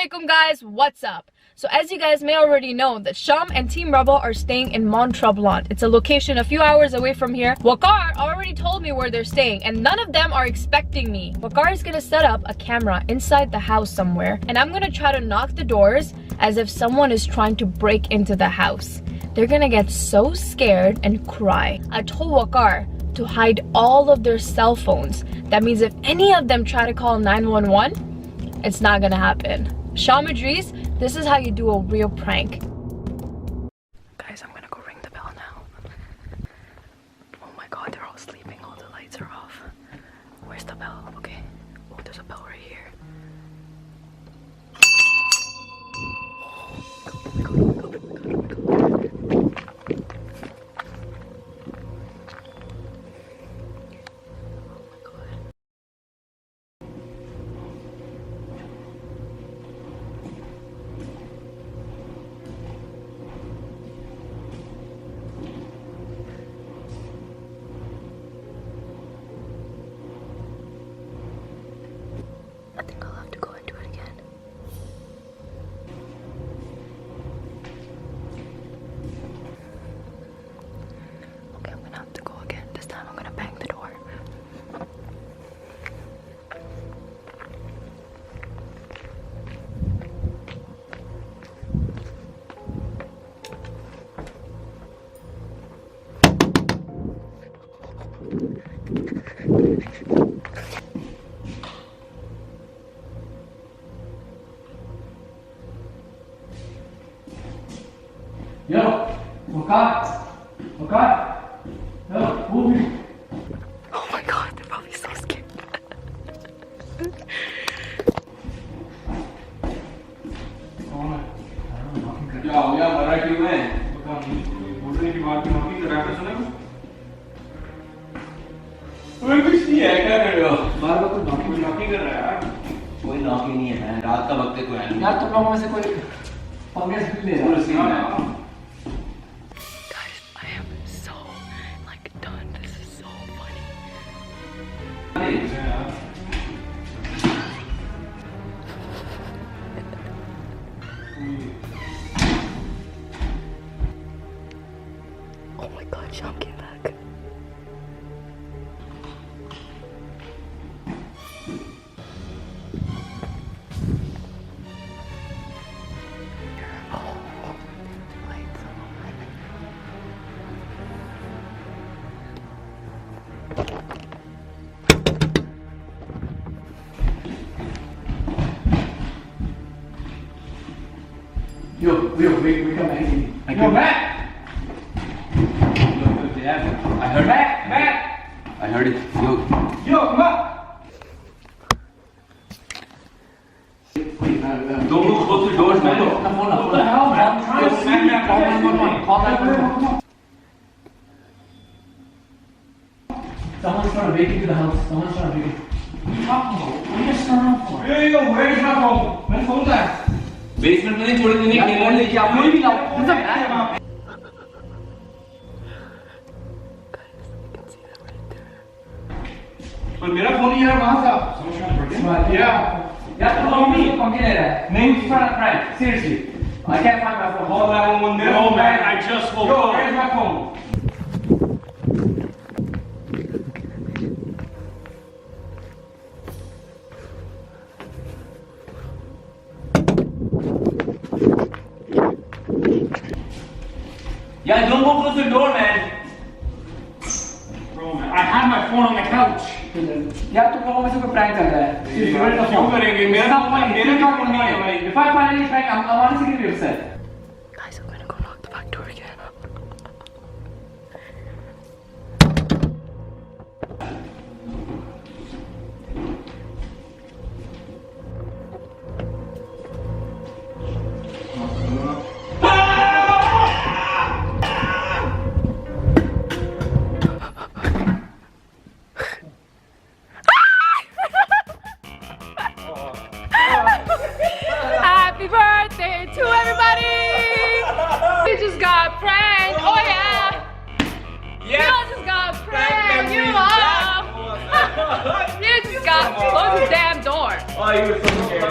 Assalamualaikum guys, what's up? So as you guys may already know that Sham and Team Rebel are staying in Mont Tremblant. It's a location a few hours away from here. Waqar already told me where they're staying and none of them are expecting me. Waqar is gonna set up a camera inside the house somewhere and I'm gonna try to knock the doors as if someone is trying to break into the house. They're gonna get so scared and cry. I told Waqar to hide all of their cell phones. That means if any of them try to call 911, it's not gonna happen. Sham Idris, this is how you do a real prank. Guys, I'm gonna go ring the bell now. Oh my god, they're all sleeping, all the lights are off. Where's the bell? Okay. Oh, there's a bell right here. I think I'll have to go and do it again. Okay, I'm gonna have to go again. This time I'm gonna bang the door. Yo, Waqar, yo, move me. Oh my god, they're probably so scared. या मराठी में बोलने की बात नौकरी करा के सुने कोई कुछ नहीं है क्या कर रहे हो बार बार तो नौकरी कर रहा है यार कोई नौकरी नहीं है रात का वक्त है कोई है यार तुम लोगों में से कोई पंगे से ले रहा है Guys, I am so done. This is so funny. Oh my god, Sham came back. Yo, we come back. Yo, Matt! I heard Matt! I heard it Yo, come on! don't look close to the doors man What the hell, man? I'm trying to see. Call 911. Someone's trying to break into the house. Someone's trying to break in. What are you talking about? What are you guys stirring up for? yo where's my phone My phone's at. Basement में नहीं छोड़ देने खेलने लेके आप कोई भी लाओ पर मेरा फोन ही यार वहां था Yeah, follow me. Come get it. Name front of Frank. Seriously. I can't find my phone. call 911 No, man. I just woke Yo, up where's my phone? yeah don't go close to the door man Bro, man. I have my phone on the couch. यार तुम लोगों में से कोई prank कर रहा है. क्यों करेंगे मेरा मेरे का phone नहीं है भाई. If I find any prank, I'm honestly gonna be upset. Guys, I'm gonna go knock the back door again. Happy birthday to everybody! We just got pranked. Oh yeah! Yes. You all just got pranked. You all. You just got Close the damn door. Oh, you were so scared.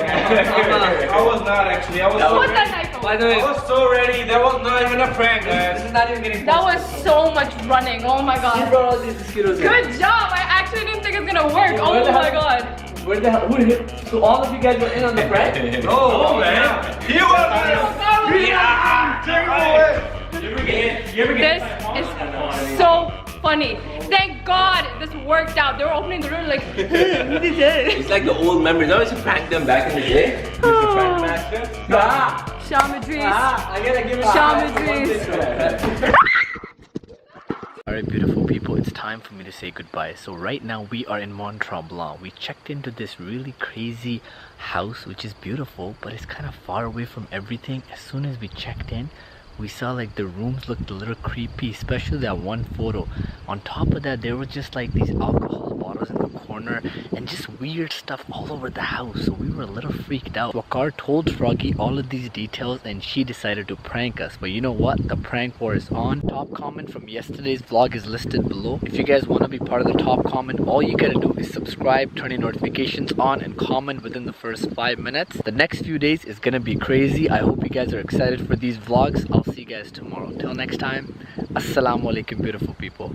I was not actually. I was so Put that ready. knife By away. the way, I was so ready. That was not even a prank, this guys. is not even getting That was so much running. Oh my She god. brought all these mosquitoes in. Good job. I actually didn't think it's gonna work. Where Oh the my hell- god. Where the hell? Who hit? So all of you guys were in on the prank? No, man. He was This is so funny. Thank God this worked out. They were opening the door like, It's like the old memories. I used to prank them back in the day. Mr. Prank Master. Ah! Sham Idris. I gotta give it Sham a Idris. Alright beautiful people, it's time for me to say goodbye. So right now we are in Mont Tremblant. We checked into this really crazy house which is beautiful, but it's kind of far away from everything. As soon as we checked in, we saw like the rooms looked a little creepy, especially that one photo. On top of that, there was just like these alcohol bottles in the corner and just weird stuff all over the house. So we were a little freaked out. Wakar told Froggy all of these details and she decided to prank us. But you know what? The prank war is on. Top comment from yesterday's vlog is listed below. If you guys want to be part of the top comment, all you gotta do is subscribe, turn your notifications on, and comment within the first 5 minutes. The next few days is gonna be crazy. I hope you guys are excited for these vlogs. I'll see you guys tomorrow. Till next time, assalamu alaikum beautiful people.